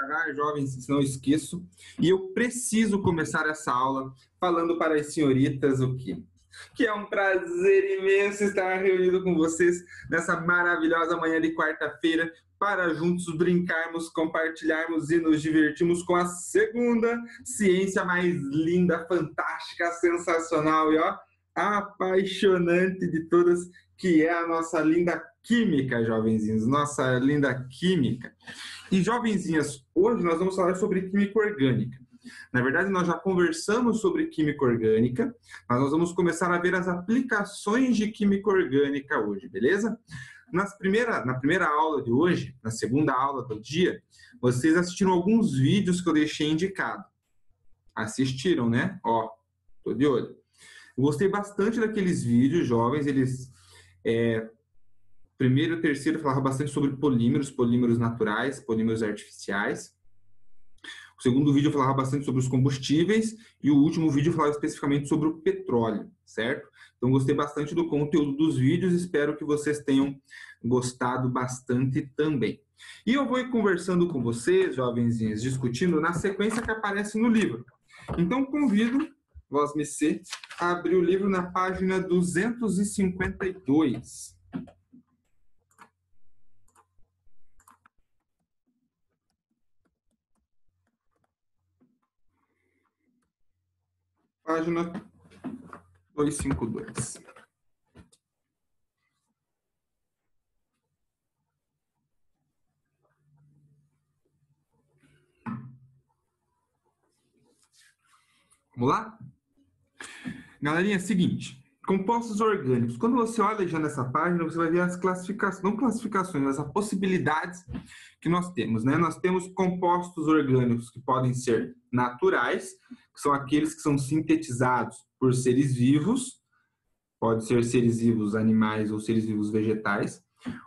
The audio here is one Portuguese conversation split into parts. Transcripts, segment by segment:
devagar, jovens, senão eu esqueço. E eu preciso começar essa aula falando para as senhoritas o quê? Que é um prazer imenso estar reunido com vocês nessa maravilhosa manhã de quarta-feira para juntos brincarmos, compartilharmos e nos divertirmos com a segunda ciência mais linda, fantástica, sensacional e apaixonante de todas, que é a nossa linda química, jovenzinhos, nossa linda química. E, jovenzinhas, hoje nós vamos falar sobre química orgânica. Na verdade, nós já conversamos sobre química orgânica, mas nós vamos começar a ver as aplicações de química orgânica hoje, beleza? Na primeira aula de hoje, na segunda aula do dia, vocês assistiram alguns vídeos que eu deixei indicado. Assistiram, né? Ó, tô de olho. Eu gostei bastante daqueles vídeos, jovens, eles... primeiro e terceiro falavam bastante sobre polímeros naturais, polímeros artificiais. O segundo vídeo falava bastante sobre os combustíveis e o último vídeo falava especificamente sobre o petróleo, certo? Então, gostei bastante do conteúdo dos vídeos, espero que vocês tenham gostado bastante também. E eu vou ir conversando com vocês, jovenzinhos, discutindo na sequência que aparece no livro. Então, convido vós, Messê, a abrir o livro na página 252. Página 252. Vamos lá? Galerinha, é o seguinte. Compostos orgânicos. Quando você olha já nessa página, você vai ver as classificações, não classificações, mas as possibilidades que nós temos, né? Nós temos compostos orgânicos que podem ser naturais, que são aqueles que são sintetizados por seres vivos, pode ser seres vivos animais ou seres vivos vegetais,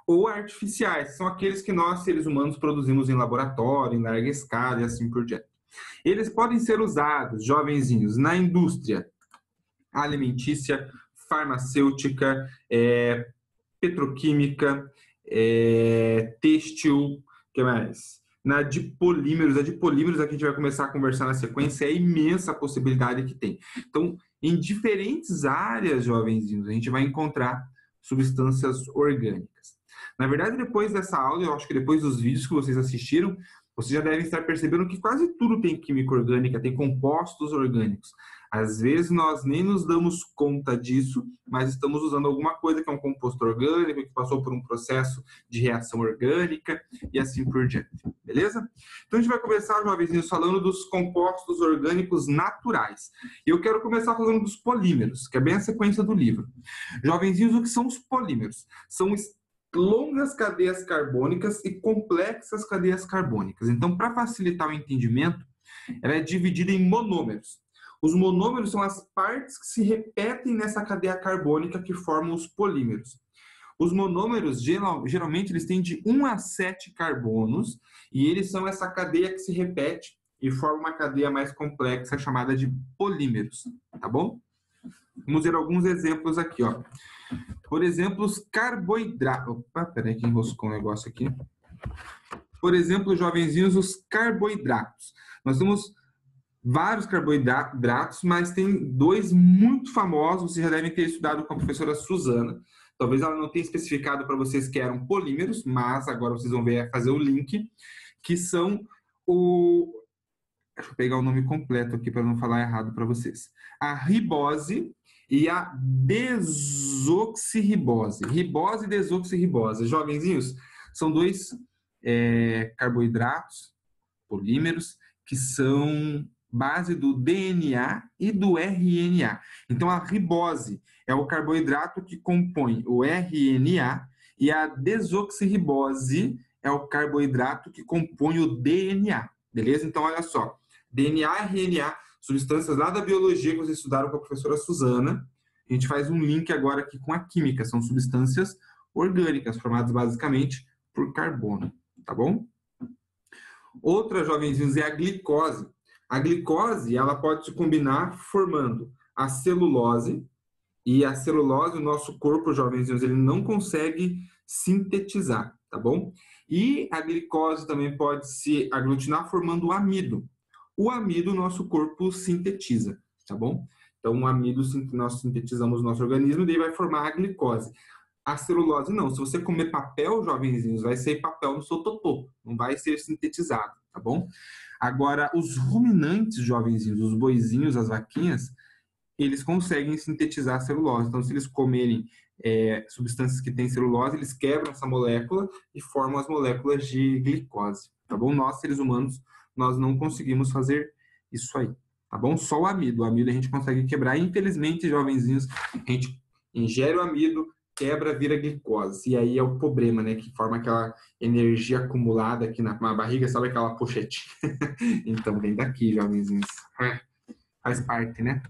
ou artificiais, que são aqueles que nós, seres humanos, produzimos em laboratório, em larga escala e assim por diante. Eles podem ser usados, jovenzinhos, na indústria alimentícia, farmacêutica, petroquímica, têxtil, que mais? A de polímeros aqui a gente vai começar a conversar na sequência, é a imensa possibilidade que tem. Então, em diferentes áreas, jovenzinhos, a gente vai encontrar substâncias orgânicas. Na verdade, depois dessa aula, eu acho que depois dos vídeos que vocês assistiram, vocês já devem estar percebendo que quase tudo tem química orgânica, tem compostos orgânicos. Às vezes nós nem nos damos conta disso, mas estamos usando alguma coisa que é um composto orgânico, que passou por um processo de reação orgânica e assim por diante. Beleza? Então a gente vai começar, jovenzinhos, falando dos compostos orgânicos naturais. E eu quero começar falando dos polímeros, que é bem a sequência do livro. Jovenzinhos, o que são os polímeros? São longas cadeias carbônicas e complexas cadeias carbônicas. Então, para facilitar o entendimento, ela é dividida em monômeros. Os monômeros são as partes que se repetem nessa cadeia carbônica que formam os polímeros. Os monômeros, geralmente, eles têm de 1 a 7 carbonos e eles são essa cadeia que se repete e forma uma cadeia mais complexa chamada de polímeros, tá bom? Vamos ver alguns exemplos aqui, ó. Por exemplo, os carboidratos. Opa, peraí que enroscou um negócio aqui. Por exemplo, jovenzinhos, os carboidratos. Nós temos vários carboidratos, mas tem dois muito famosos, vocês já devem ter estudado com a professora Suzana. Talvez ela não tenha especificado para vocês que eram polímeros, mas agora vocês vão ver, fazer o link, que são o... Deixa eu pegar o nome completo aqui para não falar errado para vocês. A ribose e a desoxirribose. Ribose e desoxirribose. Jovenzinhos, são dois carboidratos, polímeros, que são base do DNA e do RNA. Então, a ribose é o carboidrato que compõe o RNA e a desoxirribose é o carboidrato que compõe o DNA. Beleza? Então, olha só. DNA e RNA, substâncias lá da biologia que vocês estudaram com a professora Suzana. A gente faz um link agora aqui com a química. São substâncias orgânicas, formadas basicamente por carbono. Tá bom? Outra, jovenzinhos, é a glicose. A glicose, ela pode se combinar formando a celulose, e a celulose, o nosso corpo, jovenzinhos, ele não consegue sintetizar, tá bom? E a glicose também pode se aglutinar formando o amido. O amido, nosso corpo sintetiza, tá bom? Então, o amido nós sintetizamos no nosso organismo e daí vai formar a glicose. A celulose não. Se você comer papel, jovenzinhos, vai ser papel no seu totô, não vai ser sintetizado, tá bom? Agora, os ruminantes, jovenzinhos, os boizinhos, as vaquinhas, eles conseguem sintetizar a celulose. Então, se eles comerem substâncias que têm celulose, eles quebram essa molécula e formam as moléculas de glicose, tá bom? Nós, seres humanos, nós não conseguimos fazer isso aí, tá bom? Só o amido. O amido a gente consegue quebrar. Infelizmente, jovenzinhos, a gente ingere o amido, quebra, vira glicose. E aí é o problema, né? Que forma aquela energia acumulada aqui na barriga, sabe aquela pochetinha? Então, vem daqui, jovenzinhos. Faz parte, né?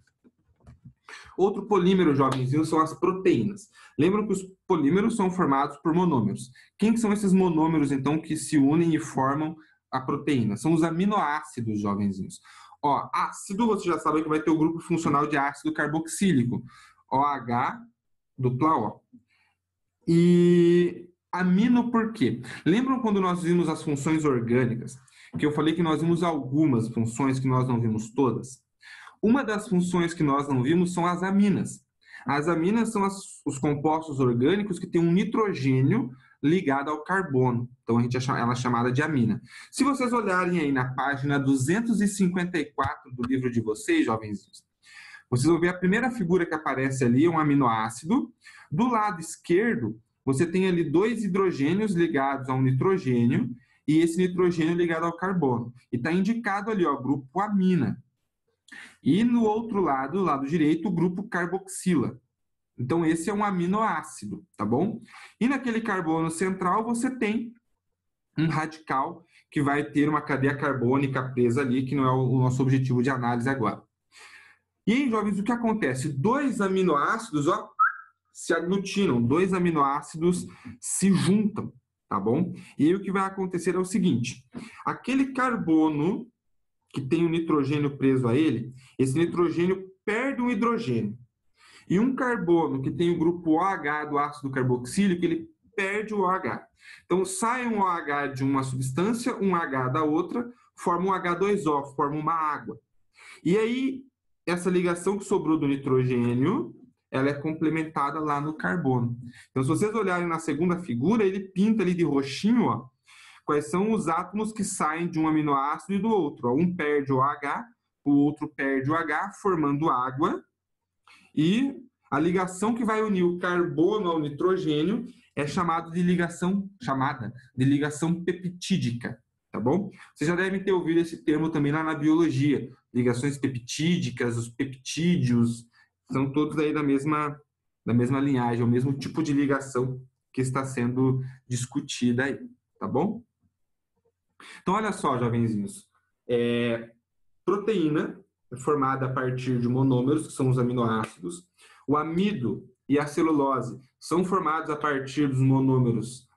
Outro polímero, jovenzinhos, são as proteínas. Lembram que os polímeros são formados por monômeros. Quem que são esses monômeros, então, que se unem e formam a proteína? São os aminoácidos, jovenzinhos. Ó, ácido, você já sabe que vai ter o grupo funcional de ácido carboxílico. OH dupla O. E amino por quê? Lembram quando nós vimos as funções orgânicas? Que eu falei que nós vimos algumas funções, que nós não vimos todas? Uma das funções que nós não vimos são as aminas. As aminas são os compostos orgânicos que têm um nitrogênio ligado ao carbono. Então, ela é chamada de amina. Se vocês olharem aí na página 254 do livro de vocês, jovenzinhos, vocês vão ver a primeira figura que aparece ali, um aminoácido. Do lado esquerdo, você tem ali 2 hidrogênios ligados a um nitrogênio e esse nitrogênio ligado ao carbono. E está indicado ali, ó, grupo amina. E no outro lado, do lado direito, o grupo carboxila. Então, esse é um aminoácido, tá bom? E naquele carbono central, você tem um radical que vai ter uma cadeia carbônica presa ali, que não é o nosso objetivo de análise agora. E aí, jovens, o que acontece? 2 aminoácidos, ó, se aglutinam, 2 aminoácidos se juntam, tá bom? E aí o que vai acontecer é o seguinte: aquele carbono que tem um nitrogênio preso a ele, esse nitrogênio perde um hidrogênio. E um carbono que tem o grupo OH do ácido carboxílico, ele perde o OH. Então, sai um OH de uma substância, um H da outra, forma um H2O, forma uma água. E aí, essa ligação que sobrou do nitrogênio, ela é complementada lá no carbono. Então, se vocês olharem na segunda figura, ele pinta ali de roxinho, ó, quais são os átomos que saem de um aminoácido e do outro. Ó. Um perde o OH, o outro perde o H, formando água. E a ligação que vai unir o carbono ao nitrogênio é chamada de ligação peptídica, tá bom? Vocês já devem ter ouvido esse termo também lá na biologia. Ligações peptídicas, os peptídeos, são todos aí da mesma linhagem, o mesmo tipo de ligação que está sendo discutida aí, tá bom? Então, olha só, jovenzinhos. Proteína é formada a partir de monômeros, que são os aminoácidos. O amido e a celulose são formados a partir dos monômeros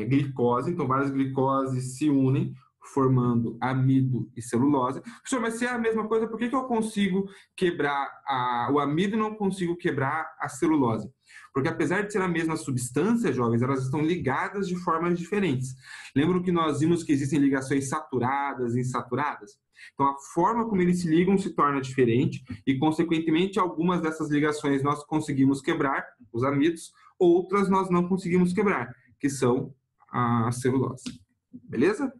glicose. Então, várias glicoses se unem, formando amido e celulose. Professor, mas se é a mesma coisa, por que eu consigo quebrar o amido e não consigo quebrar a celulose? Porque apesar de ser a mesma substância, jovens, elas estão ligadas de formas diferentes. Lembram que nós vimos que existem ligações saturadas e insaturadas? Então, a forma como eles se ligam se torna diferente e, consequentemente, algumas dessas ligações nós conseguimos quebrar, os amidos, outras nós não conseguimos quebrar, que são a celulose. Beleza?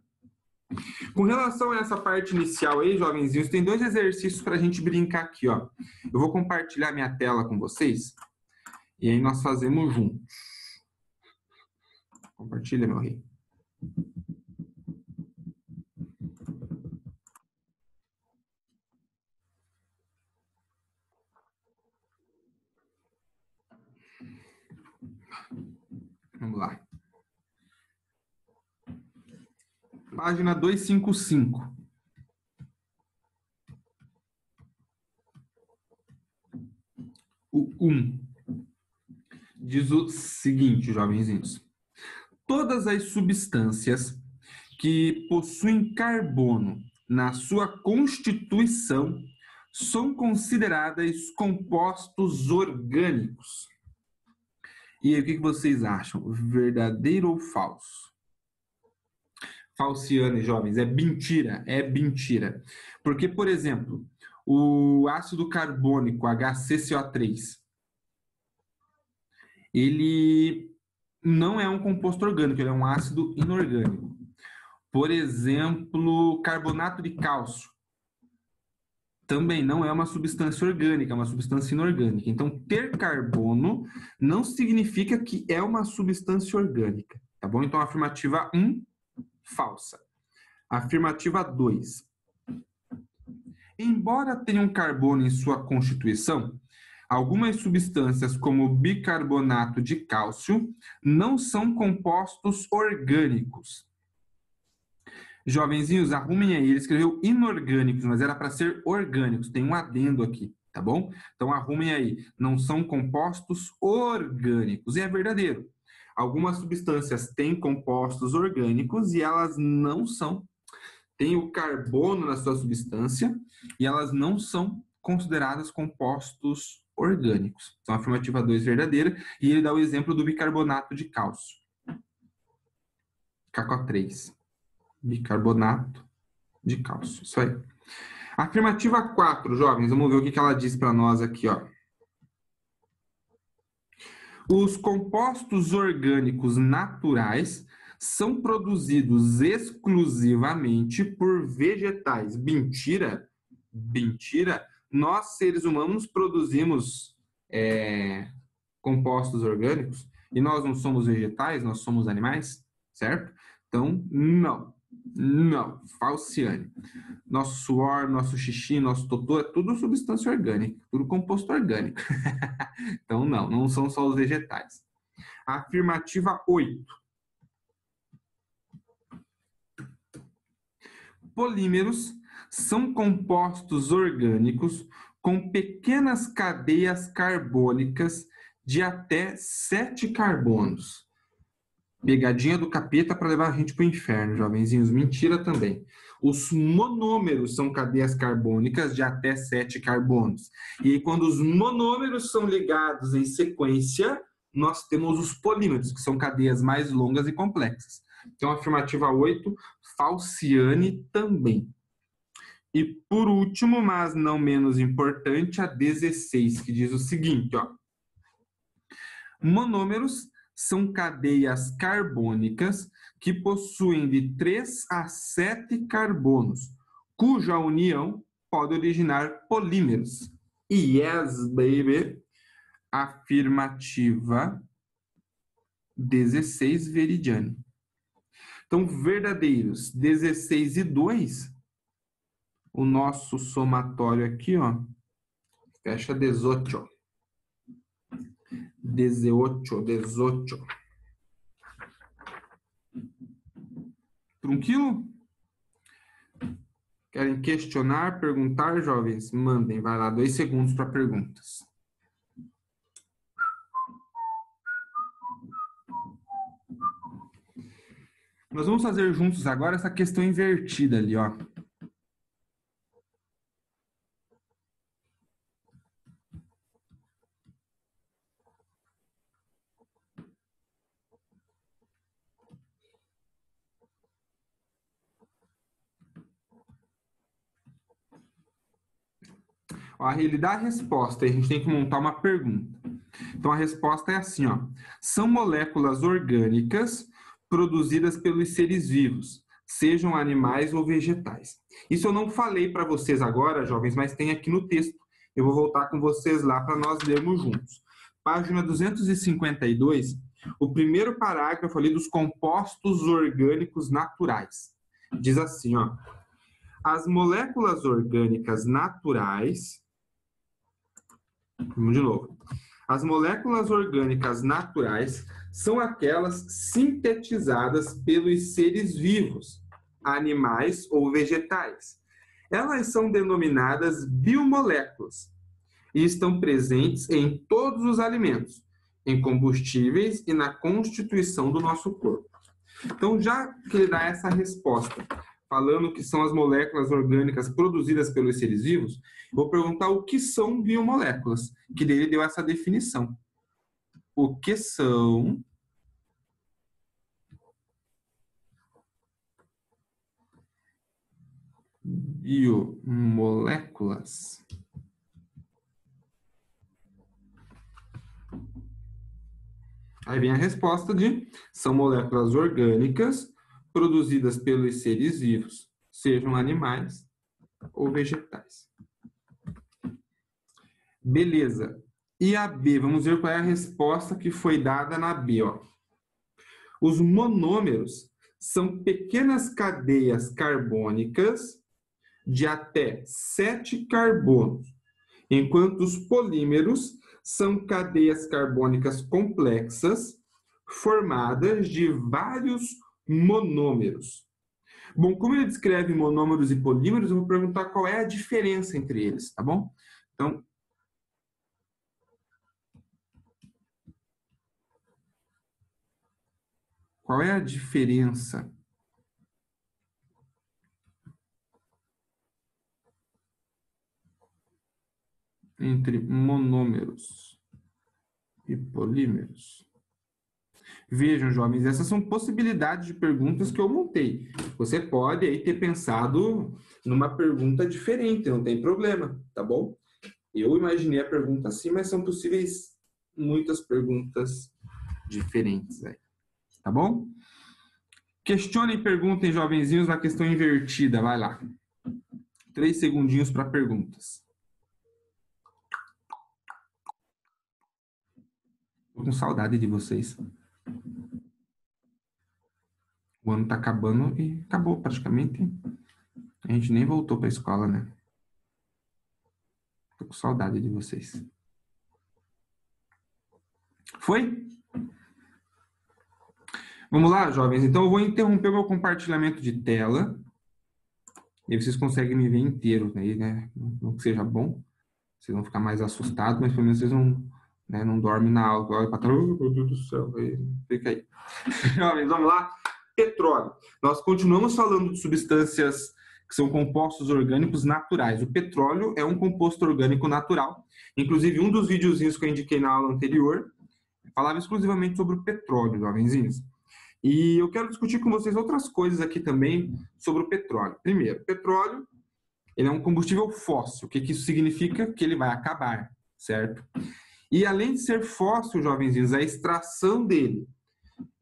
Com relação a essa parte inicial aí, jovenzinhos, tem 2 exercícios para a gente brincar aqui, ó. Eu vou compartilhar minha tela com vocês e aí nós fazemos juntos. Compartilha, meu rei. Vamos lá. Página 255. O 1 diz o seguinte, jovenzinhos. Todas as substâncias que possuem carbono na sua constituição são consideradas compostos orgânicos. E aí, o que vocês acham? Verdadeiro ou falso? Falciane, jovens, é mentira, é mentira. Porque, por exemplo, o ácido carbônico, HCCO3, ele não é um composto orgânico, ele é um ácido inorgânico. Por exemplo, carbonato de cálcio também não é uma substância orgânica, é uma substância inorgânica. Então, ter carbono não significa que é uma substância orgânica, tá bom? Então, afirmativa 1, falsa. Afirmativa 2. Embora tenham carbono em sua constituição, algumas substâncias, como o bicarbonato de cálcio, não são compostos orgânicos. Jovenzinhos, arrumem aí. Ele escreveu inorgânicos, mas era para ser orgânicos. Tem um adendo aqui, tá bom? Então arrumem aí. Não são compostos orgânicos. E é verdadeiro. Algumas substâncias têm compostos orgânicos e elas não são. Tem o carbono na sua substância e elas não são consideradas compostos orgânicos. Então, a afirmativa 2 verdadeira. E ele dá o exemplo do bicarbonato de cálcio. KCO3. Bicarbonato de cálcio. Isso aí. Afirmativa 4, jovens. Vamos ver o que ela diz para nós aqui, ó. Os compostos orgânicos naturais são produzidos exclusivamente por vegetais. Mentira? Mentira? Nós, seres humanos, produzimos compostos orgânicos e nós não somos vegetais, nós somos animais, certo? Então, não. Não, falciane. Nosso suor, nosso xixi, nosso totô é tudo substância orgânica, tudo composto orgânico. Então, não são só os vegetais. Afirmativa 8. Polímeros são compostos orgânicos com pequenas cadeias carbônicas de até 7 carbonos. Pegadinha do capeta para levar a gente para o inferno, jovenzinhos. Mentira também. Os monômeros são cadeias carbônicas de até 7 carbonos. E aí, quando os monômeros são ligados em sequência, nós temos os polímeros, que são cadeias mais longas e complexas. Então, afirmativa 8, falciane também. E por último, mas não menos importante, a 16, que diz o seguinte, ó. Monômeros são cadeias carbônicas que possuem de 3 a 7 carbonos, cuja união pode originar polímeros. Yes, baby. Afirmativa 16, veridiane. Então, verdadeiros 16 e 2, o nosso somatório aqui, ó, fecha 18. 18. Tranquilo? Querem questionar, perguntar, jovens? Mandem, vai lá, 2 segundos para perguntas. Nós vamos fazer juntos agora essa questão invertida ali, ó. Ó, ele dá a resposta e a gente tem que montar uma pergunta. Então, a resposta é assim, ó. São moléculas orgânicas produzidas pelos seres vivos, sejam animais ou vegetais. Isso eu não falei para vocês agora, jovens, mas tem aqui no texto. Eu vou voltar com vocês lá para nós lermos juntos. Página 252, o primeiro parágrafo ali dos compostos orgânicos naturais. Diz assim, ó. As moléculas orgânicas naturais... Vamos de novo. As moléculas orgânicas naturais são aquelas sintetizadas pelos seres vivos, animais ou vegetais. Elas são denominadas biomoléculas e estão presentes em todos os alimentos, em combustíveis e na constituição do nosso corpo. Então, já que ele dá essa resposta, falando que são as moléculas orgânicas produzidas pelos seres vivos, vou perguntar o que são biomoléculas, que dele deu essa definição. O que são biomoléculas. Aí vem a resposta de: são moléculas orgânicas produzidas pelos seres vivos, sejam animais ou vegetais. Beleza. E a B? Vamos ver qual é a resposta que foi dada na B. Ó. Os monômeros são pequenas cadeias carbônicas de até 7 carbonos, enquanto os polímeros são cadeias carbônicas complexas formadas de vários monômeros. Bom, como ele descreve monômeros e polímeros, eu vou perguntar qual é a diferença entre eles, tá bom? Então, qual é a diferença entre monômeros e polímeros? Vejam, jovens, essas são possibilidades de perguntas que eu montei. Você pode aí ter pensado numa pergunta diferente, não tem problema, tá bom? Eu imaginei a pergunta assim, mas são possíveis muitas perguntas diferentes aí, tá bom? Questionem e perguntem, jovenzinhos, na questão invertida, vai lá. 3 segundinhos para perguntas. Tô com saudade de vocês. O ano tá acabando e acabou praticamente. A gente nem voltou para a escola, né? Tô com saudade de vocês. Foi? Vamos lá, jovens. Então eu vou interromper o meu compartilhamento de tela. E aí vocês conseguem me ver inteiro aí, né? Não que seja bom. Vocês vão ficar mais assustados, mas pelo menos vocês não dormem na aula. Olha para trás, oh, meu Deus do céu. Fica aí. Jovens, vamos lá. Petróleo. Nós continuamos falando de substâncias que são compostos orgânicos naturais. O petróleo é um composto orgânico natural. Inclusive, um dos videozinhos que eu indiquei na aula anterior falava exclusivamente sobre o petróleo, jovenzinhos. E eu quero discutir com vocês outras coisas aqui também sobre o petróleo. Primeiro, o petróleo ele é um combustível fóssil. O que isso significa? Que ele vai acabar, certo? E além de ser fóssil, jovenzinhos, a extração dele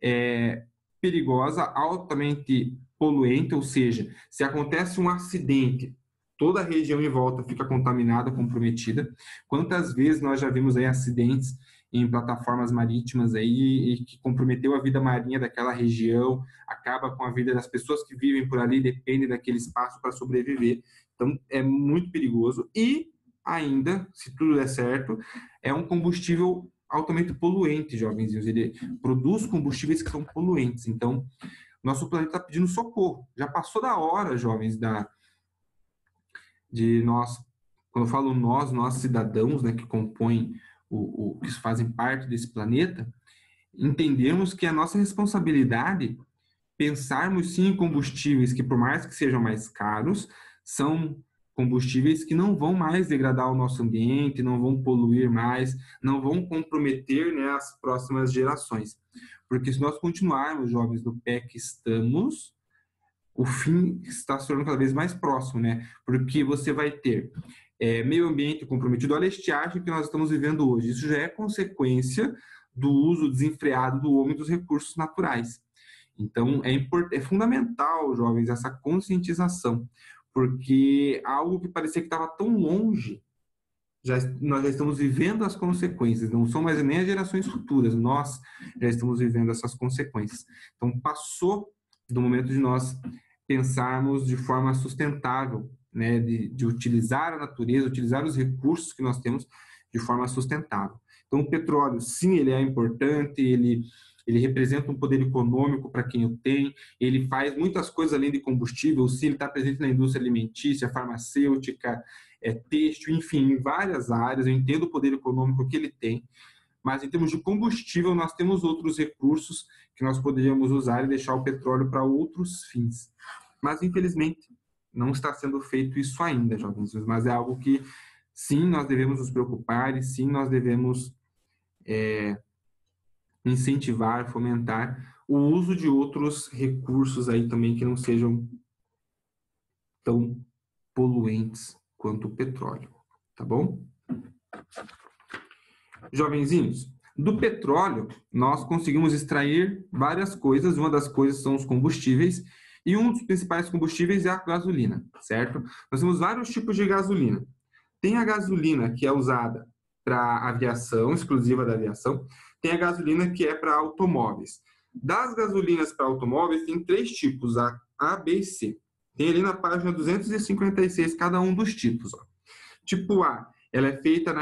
é perigosa, altamente poluente, ou seja, se acontece um acidente, toda a região em volta fica contaminada, comprometida. Quantas vezes nós já vimos aí acidentes em plataformas marítimas aí e que comprometeu a vida marinha daquela região, acaba com a vida das pessoas que vivem por ali, dependem daquele espaço para sobreviver. Então, é muito perigoso e ainda, se tudo der certo, é um combustível altamente poluente, jovens. Ele produz combustíveis que são poluentes. Então, nosso planeta está pedindo socorro. Já passou da hora, jovens, de nós, quando eu falo nós cidadãos, né, que compõem que fazem parte desse planeta, entendemos que é a nossa responsabilidade pensarmos sim em combustíveis que, por mais que sejam mais caros, são combustíveis que não vão mais degradar o nosso ambiente, não vão poluir mais, não vão comprometer, né, as próximas gerações. Porque se nós continuarmos, jovens, no pé que estamos, o fim está se tornando cada vez mais próximo, né? Porque você vai ter meio ambiente comprometido, olha a estiagem que nós estamos vivendo hoje. Isso já é consequência do uso desenfreado do homem dos recursos naturais. Então, é fundamental, jovens, essa conscientização, porque algo que parecia que estava tão longe, nós já estamos vivendo as consequências, não são mais nem as gerações futuras, nós já estamos vivendo essas consequências. Então, passou do momento de nós pensarmos de forma sustentável, né, de utilizar a natureza, utilizar os recursos que nós temos de forma sustentável. Então, o petróleo, sim, ele é importante, ele representa um poder econômico para quem o tem, ele faz muitas coisas além de combustível, sim, ele está presente na indústria alimentícia, farmacêutica, têxtil, enfim, em várias áreas. Eu entendo o poder econômico que ele tem, mas em termos de combustível, nós temos outros recursos que nós poderíamos usar e deixar o petróleo para outros fins. Mas, infelizmente, não está sendo feito isso ainda, jovens, mas é algo que, sim, nós devemos nos preocupar e, sim, nós devemos incentivar, fomentar o uso de outros recursos aí também que não sejam tão poluentes quanto o petróleo, tá bom? Jovenzinhos, do petróleo nós conseguimos extrair várias coisas, uma das coisas são os combustíveis, e um dos principais combustíveis é a gasolina, certo? Nós temos vários tipos de gasolina. Tem a gasolina que é usada para aviação, exclusiva da aviação, tem a gasolina que é para automóveis. Das gasolinas para automóveis, tem 3 tipos, A, B e C. Tem ali na página 256 cada um dos tipos. Ó. Tipo A, ela é feita na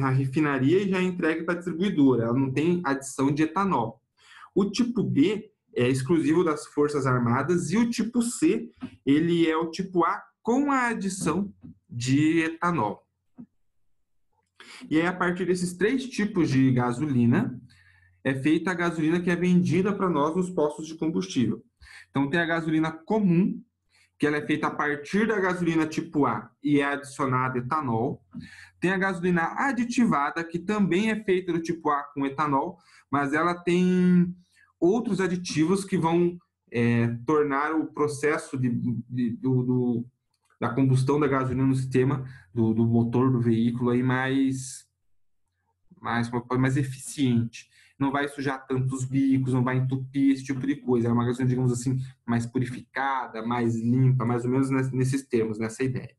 refinaria e já é entregue para a distribuidora, ela não tem adição de etanol. O tipo B é exclusivo das Forças Armadas e o tipo C, ele é o tipo A com a adição de etanol. E aí, a partir desses 3 tipos de gasolina, é feita a gasolina que é vendida para nós nos postos de combustível. Então, tem a gasolina comum, que ela é feita a partir da gasolina tipo A e é adicionado etanol. Tem a gasolina aditivada, que também é feita do tipo A com etanol, mas ela tem outros aditivos que vão tornar o processo da combustão da gasolina no sistema do motor do veículo aí mais eficiente. Não vai sujar tantos bicos, não vai entupir, esse tipo de coisa. É uma gasolina, digamos assim, mais purificada, mais limpa, mais ou menos nesses termos, nessa ideia.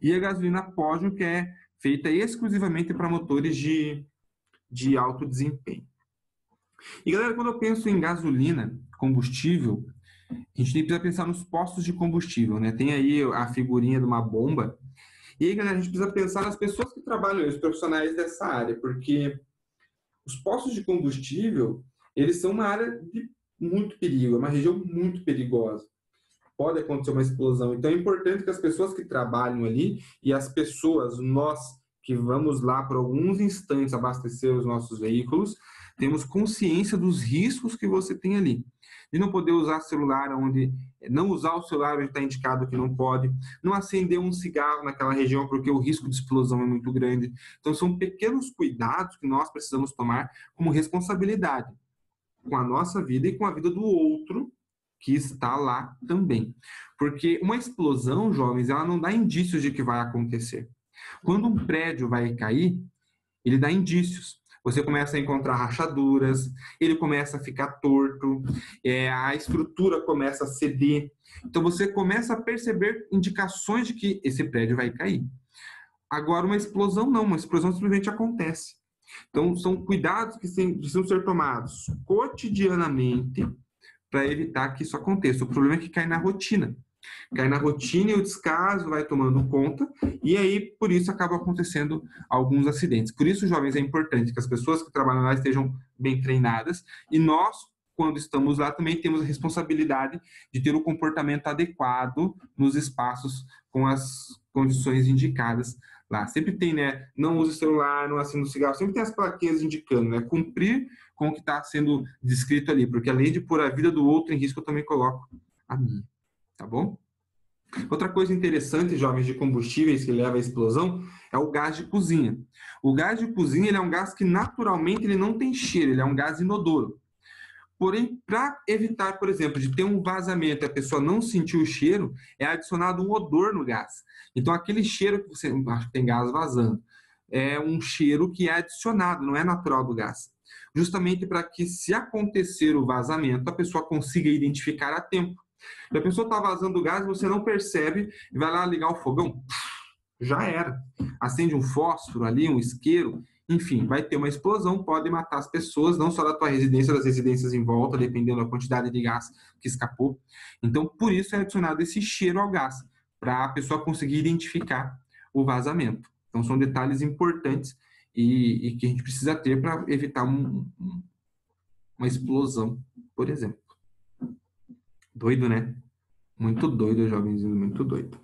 E a gasolina pódio, que é feita exclusivamente para motores de alto desempenho. E, galera, quando eu penso em gasolina, combustível, a gente precisa pensar nos postos de combustível, né? Tem aí a figurinha de uma bomba. E aí, galera, a gente precisa pensar nas pessoas que trabalham, os profissionais dessa área, porque os postos de combustível, eles são uma área de muito perigo, é uma região muito perigosa. Pode acontecer uma explosão. Então, é importante que as pessoas que trabalham ali e as pessoas, nós que vamos lá por alguns instantes abastecer os nossos veículos, temos consciência dos riscos que você tem ali. De não poder usar celular onde... Não usar o celular onde está indicado que não pode. Não acender um cigarro naquela região porque o risco de explosão é muito grande. Então, são pequenos cuidados que nós precisamos tomar como responsabilidade com a nossa vida e com a vida do outro que está lá também. Porque uma explosão, jovens, ela não dá indícios de que vai acontecer. Quando um prédio vai cair, ele dá indícios. Você começa a encontrar rachaduras, ele começa a ficar torto, a estrutura começa a ceder. Então, você começa a perceber indicações de que esse prédio vai cair. Agora, uma explosão não, uma explosão simplesmente acontece. Então, são cuidados que precisam ser tomados cotidianamente para evitar que isso aconteça. O problema é que cai na rotina. Cai na rotina e o descaso vai tomando conta, e aí, por isso, acaba acontecendo alguns acidentes. Por isso, jovens, é importante que as pessoas que trabalham lá estejam bem treinadas, e nós, quando estamos lá, também temos a responsabilidade de ter o comportamento adequado nos espaços com as condições indicadas lá. Sempre tem, né? Não use celular, não acenda o cigarro, sempre tem as plaquinhas indicando, né? Cumprir com o que está sendo descrito ali, porque além de pôr a vida do outro em risco, eu também coloco a minha, tá bom? Outra coisa interessante, jovens, de combustíveis que leva à explosão é o gás de cozinha. O gás de cozinha ele é um gás que naturalmente ele não tem cheiro, ele é um gás inodoro. Porém, para evitar, por exemplo, de ter um vazamento e a pessoa não sentir o cheiro, é adicionado um odor no gás. Então, aquele cheiro que você acha que tem gás vazando, é um cheiro que é adicionado, não é natural do gás. Justamente para que, se acontecer o vazamento, a pessoa consiga identificar a tempo. Se a pessoa está vazando gás, você não percebe e vai lá ligar o fogão, já era. Acende um fósforo ali, um isqueiro, enfim, vai ter uma explosão, pode matar as pessoas, não só da tua residência, das residências em volta, dependendo da quantidade de gás que escapou. Então, por isso é adicionado esse cheiro ao gás, para a pessoa conseguir identificar o vazamento. Então, são detalhes importantes e que a gente precisa ter para evitar uma explosão, por exemplo. Doido, né? Muito doido, jovenzinho, muito doido.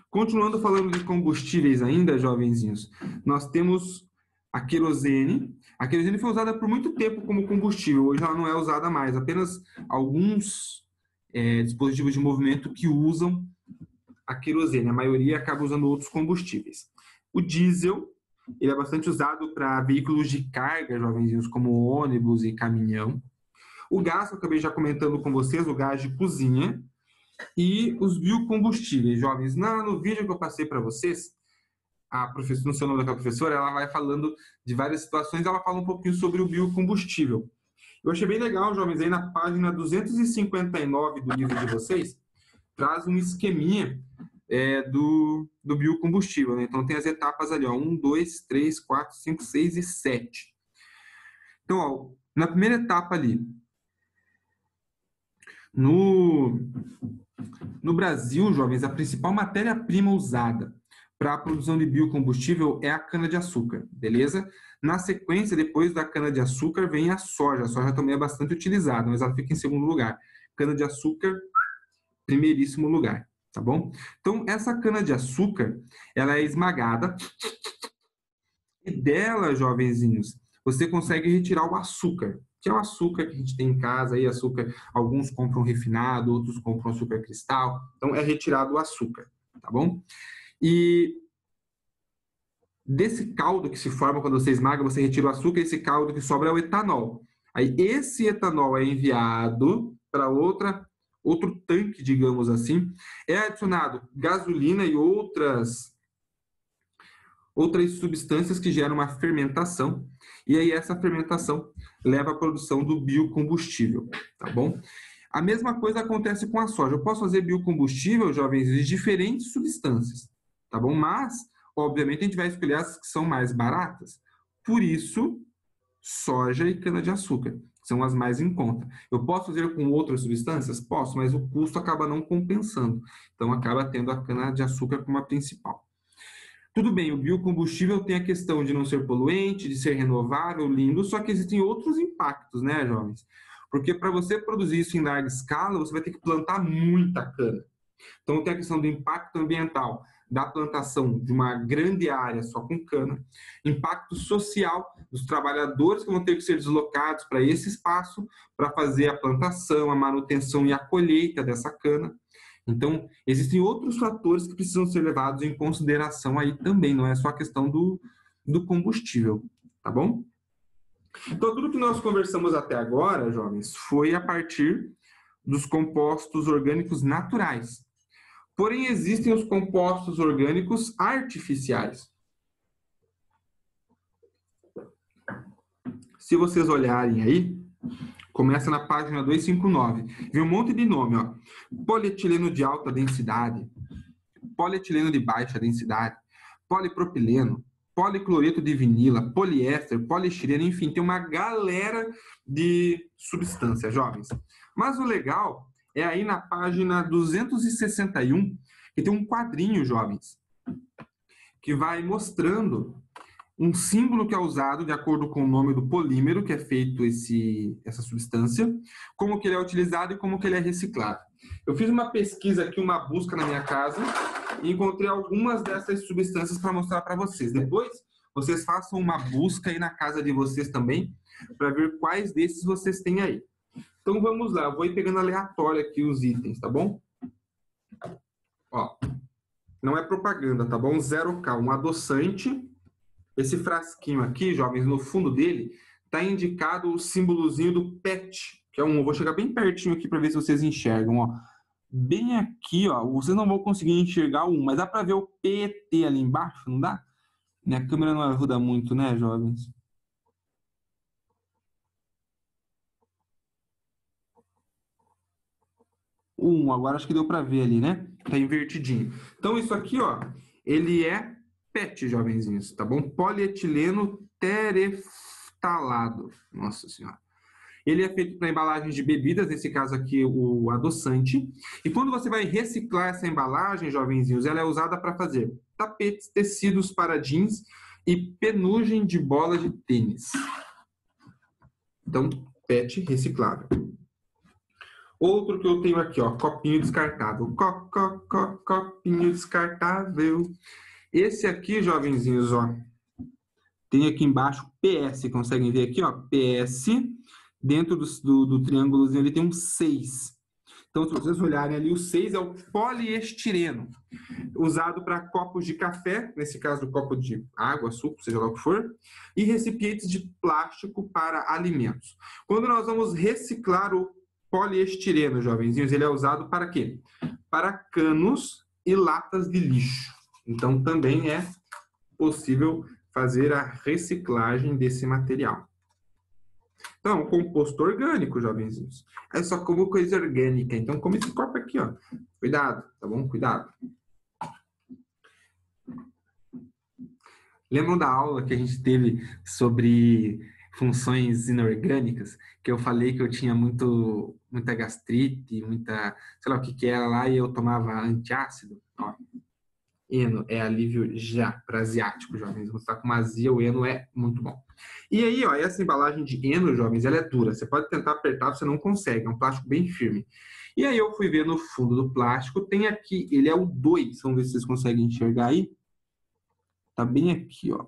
Continuando falando de combustíveis ainda, jovenzinhos, nós temos a querosene. A querosene foi usada por muito tempo como combustível, hoje ela não é usada mais. Apenas alguns dispositivos de movimento que usam a querosene. A maioria acaba usando outros combustíveis. O diesel, ele é bastante usado para veículos de carga, jovenzinhos, como ônibus e caminhão. O gás, que eu acabei já comentando com vocês, o gás de cozinha, e os biocombustíveis, jovens. No vídeo que eu passei para vocês, a professora, não sei o nome daquela professora, ela vai falando de várias situações, ela fala um pouquinho sobre o biocombustível. Eu achei bem legal, jovens, aí na página 259 do livro de vocês, traz um esqueminha do biocombustível, né? Então tem as etapas ali, ó, 1, 2, 3, 4, 5, 6 e 7. Então, ó, na primeira etapa ali, no Brasil, jovens, a principal matéria-prima usada para a produção de biocombustível é a cana-de-açúcar, beleza? Na sequência, depois da cana-de-açúcar, vem a soja. A soja também é bastante utilizada, mas ela fica em segundo lugar. Cana-de-açúcar, primeiríssimo lugar, tá bom? Então, essa cana-de-açúcar, ela é esmagada e dela, jovenzinhos, você consegue retirar o açúcar, que é o açúcar que a gente tem em casa, aí açúcar, alguns compram refinado, outros compram açúcar cristal, então é retirado o açúcar, tá bom? E desse caldo que se forma quando você esmaga, você retira o açúcar, esse caldo que sobra é o etanol. Aí esse etanol é enviado para outro tanque, digamos assim, é adicionado gasolina e outras substâncias que geram uma fermentação, e aí essa fermentação leva à produção do biocombustível, tá bom? A mesma coisa acontece com a soja. Eu posso fazer biocombustível, jovens, de diferentes substâncias, tá bom? Mas, obviamente, a gente vai escolher as que são mais baratas. Por isso, soja e cana-de-açúcar são as mais em conta. Eu posso fazer com outras substâncias? Posso, mas o custo acaba não compensando. Então, acaba tendo a cana-de-açúcar como a principal. Tudo bem, o biocombustível tem a questão de não ser poluente, de ser renovável, lindo, só que existem outros impactos, né, jovens? Porque para você produzir isso em larga escala, você vai ter que plantar muita cana. Então tem a questão do impacto ambiental, da plantação de uma grande área só com cana, impacto social dos trabalhadores que vão ter que ser deslocados para esse espaço para fazer a plantação, a manutenção e a colheita dessa cana. Então, existem outros fatores que precisam ser levados em consideração aí também, não é só a questão do combustível, tá bom? Então, tudo que nós conversamos até agora, jovens, foi a partir dos compostos orgânicos naturais. Porém, existem os compostos orgânicos artificiais. Se vocês olharem aí, começa na página 259. Vem um monte de nome, ó. Polietileno de alta densidade, polietileno de baixa densidade, polipropileno, policloreto de vinila, poliéster, poliestireno, enfim, tem uma galera de substâncias, jovens. Mas o legal é aí na página 261, que tem um quadrinho, jovens, que vai mostrando um símbolo que é usado de acordo com o nome do polímero que é feito essa substância, como que ele é utilizado e como que ele é reciclado. Eu fiz uma pesquisa aqui, uma busca na minha casa e encontrei algumas dessas substâncias para mostrar para vocês. Depois, vocês façam uma busca aí na casa de vocês também para ver quais desses vocês têm aí. Então, vamos lá. Eu vou ir pegando aleatório aqui os itens, tá bom? Ó, não é propaganda, tá bom? 0K, um adoçante. Esse frasquinho aqui, jovens, no fundo dele, está indicado o símbolozinho do PET, que é um... Eu vou chegar bem pertinho aqui para ver se vocês enxergam, ó. Bem aqui, ó, vocês não vão conseguir enxergar mas dá para ver o PT ali embaixo, não dá? Minha câmera não ajuda muito, né, jovens? Agora acho que deu para ver ali, né? Tá invertidinho. Então isso aqui, ó, ele é PET, jovenzinhos, tá bom? Polietileno tereftalado. Nossa Senhora. Ele é feito para embalagens de bebidas, nesse caso aqui o adoçante. E quando você vai reciclar essa embalagem, jovenzinhos, ela é usada para fazer tapetes, tecidos para jeans e penugem de bola de tênis. Então, PET reciclável. Outro que eu tenho aqui, ó, copinho descartável. Copinho descartável. Esse aqui, jovenzinhos, ó, tem aqui embaixo PS, conseguem ver aqui, ó, PS, dentro do triângulozinho ali tem um 6. Então, se vocês olharem ali, o 6 é o poliestireno, usado para copos de café, nesse caso, copo de água, suco, seja lá o que for, e recipientes de plástico para alimentos. Quando nós vamos reciclar o poliestireno, jovenzinhos, ele é usado para quê? Para canos e latas de lixo. Então, também é possível fazer a reciclagem desse material. Então, composto orgânico, jovenzinhos. É só como coisa orgânica. Então, come esse copo aqui, ó. Cuidado, tá bom? Cuidado. Lembram da aula que a gente teve sobre funções inorgânicas? Que eu falei que eu tinha muita gastrite, sei lá o que era lá, e eu tomava antiácido? Ó, Eno é alívio já para asiático, jovens. Você está com uma azia, o Eno é muito bom. E aí, ó, essa embalagem de Eno, jovens, ela é dura. Você pode tentar apertar, você não consegue. É um plástico bem firme. E aí eu fui ver no fundo do plástico, tem aqui, ele é o 2. Vamos ver se vocês conseguem enxergar aí. Tá bem aqui, ó.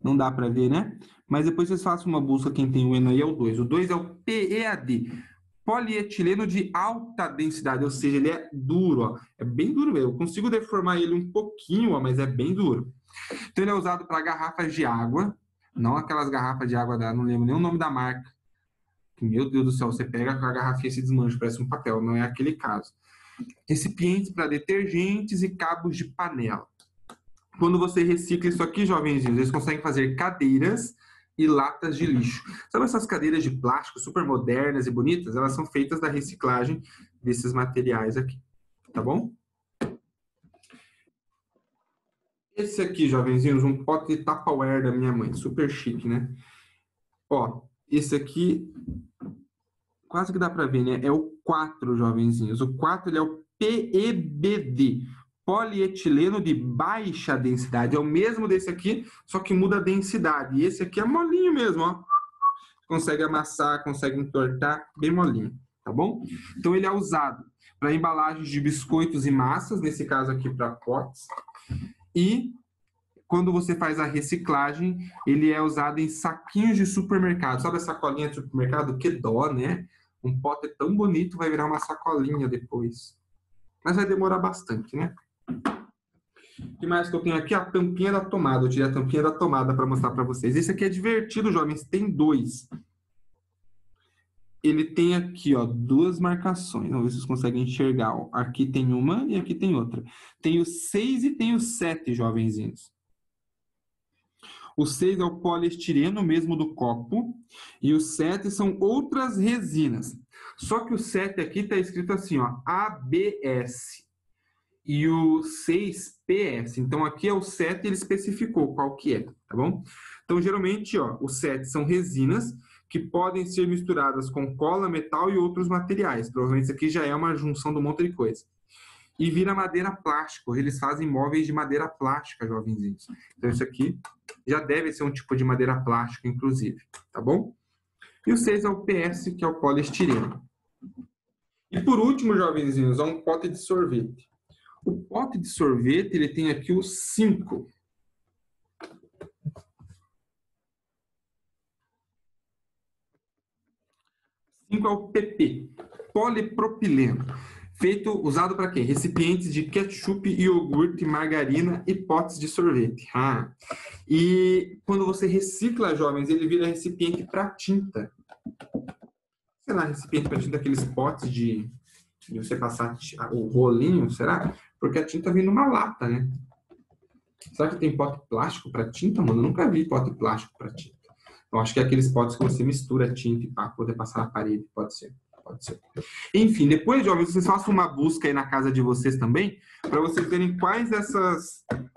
Não dá para ver, né? Mas depois vocês façam uma busca, quem tem o Eno aí é o 2. O 2 é o PEAD. Polietileno de alta densidade, ou seja, ele é duro, ó. É bem duro mesmo. Eu consigo deformar ele um pouquinho, ó, mas é bem duro. Então ele é usado para garrafas de água, não aquelas garrafas de água não lembro nem o nome da marca. Meu Deus do céu, você pega com a garrafinha e se desmancha, parece um papel, não é aquele caso. Recipientes para detergentes e cabos de panela. Quando você recicla isso aqui, jovenzinhos, eles conseguem fazer cadeiras e latas de lixo. Sabe essas cadeiras de plástico super modernas e bonitas? Elas são feitas da reciclagem desses materiais aqui, tá bom? Esse aqui, jovenzinhos, um pote de Tupperware da minha mãe, super chique, né? Ó, esse aqui, quase que dá para ver, né? É o 4, jovenzinhos. O 4, ele é o PEBD, polietileno de baixa densidade. É o mesmo desse aqui, só que muda a densidade. E esse aqui é molinho mesmo, ó. Consegue amassar, consegue entortar, bem molinho, tá bom? Então, ele é usado para embalagens de biscoitos e massas, nesse caso aqui para potes. E quando você faz a reciclagem, ele é usado em saquinhos de supermercado. Sabe a sacolinha de supermercado? Que dó, né? Um pote tão bonito vai virar uma sacolinha depois. Mas vai demorar bastante, né? O que mais que eu tenho aqui? A tampinha da tomada. Eu tirei a tampinha da tomada para mostrar para vocês. Esse aqui é divertido, jovens. Tem 2. Ele tem aqui, ó, 2 marcações. Vamos ver se vocês conseguem enxergar. Ó. Aqui tem uma e aqui tem outra. Tem o 6 e tem o 7, jovenzinhos. O 6 é o poliestireno mesmo do copo. E o 7 são outras resinas. Só que o 7 aqui está escrito assim, ó, ABS. E o 6, PS. Então, aqui é o 7, ele especificou qual que é, tá bom? Então, geralmente, ó, o 7 são resinas que podem ser misturadas com cola, metal e outros materiais. Provavelmente isso aqui já é uma junção de um monte de coisa. E vira madeira plástica. Eles fazem móveis de madeira plástica, jovenzinhos. Então, isso aqui já deve ser um tipo de madeira plástica, inclusive, tá bom? E o 6 é o PS, que é o poliestireno. E por último, jovenzinhos, é um pote de sorvete. O pote de sorvete, ele tem aqui o 5. O 5 é o PP, polipropileno. Usado para quê? Recipientes de ketchup, iogurte, margarina e potes de sorvete. E quando você recicla, jovens, ele vira recipiente para tinta. Sei lá, recipiente para tinta, aqueles potes de você passar o rolinho, será? Porque a tinta vem numa lata, né? Será que tem pote plástico para tinta, mano? Eu nunca vi pote plástico para tinta. Então, acho que é aqueles potes que você mistura tinta para poder passar na parede. Pode ser. Pode ser. Enfim, depois, jovens, vocês façam uma busca aí na casa de vocês também, para vocês verem quais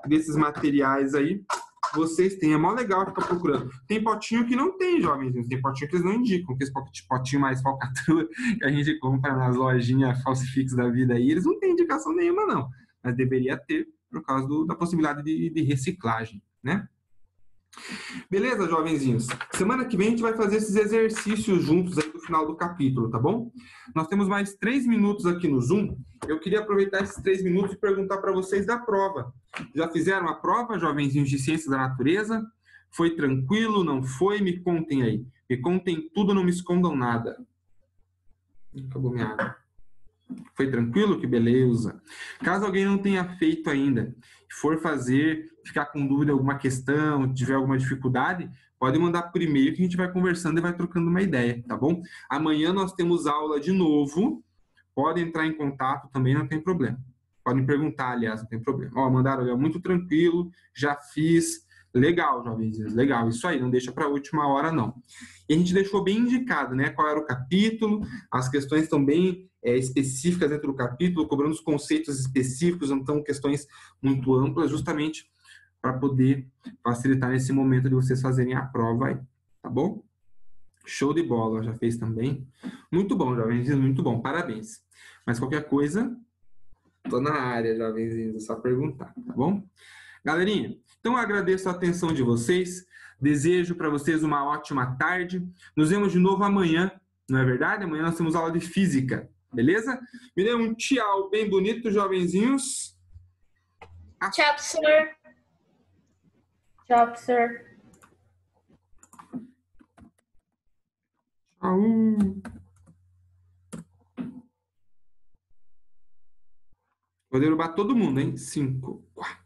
desses materiais aí vocês têm. É mó legal ficar procurando. Tem potinho que não tem, jovens. Tem potinho que eles não indicam. Aqueles potinho mais falcatrua que a gente compra nas lojinhas falsifix da vida aí, eles não têm indicação nenhuma, não. Mas deveria ter, por causa da possibilidade de reciclagem, né? Beleza, jovenzinhos? Semana que vem a gente vai fazer esses exercícios juntos aí no final do capítulo, tá bom? Nós temos mais 3 minutos aqui no Zoom. Eu queria aproveitar esses 3 minutos e perguntar para vocês da prova. Já fizeram a prova, jovenzinhos de Ciências da Natureza? Foi tranquilo? Não foi? Me contem aí. Me contem tudo, não me escondam nada. Acabou minha água. Foi tranquilo? Que beleza. Caso alguém não tenha feito ainda, for fazer, ficar com dúvida em alguma questão, tiver alguma dificuldade, pode mandar por e-mail que a gente vai conversando e vai trocando uma ideia, tá bom? Amanhã nós temos aula de novo. Pode entrar em contato também, não tem problema. Podem perguntar, aliás, não tem problema. Ó, mandaram, é muito tranquilo, já fiz. Legal, jovens, legal. Isso aí, não deixa para a última hora, não. E a gente deixou bem indicado, né? Qual era o capítulo, as questões estão bem específicas dentro do capítulo, cobrando os conceitos específicos, não são questões muito amplas, justamente para poder facilitar nesse momento de vocês fazerem a prova aí, tá bom? Show de bola, já fez também. Muito bom, jovens, muito bom, parabéns. Mas qualquer coisa, tô na área, jovens, é só perguntar, tá bom? Galerinha, então eu agradeço a atenção de vocês, desejo para vocês uma ótima tarde. Nos vemos de novo amanhã, não é verdade? Amanhã nós temos aula de física, beleza? Me dê um tchau bem bonito, jovenzinhos. Tchau, professor. Tchau, professor. Tchau. Vou derrubar todo mundo, hein? 5, 4.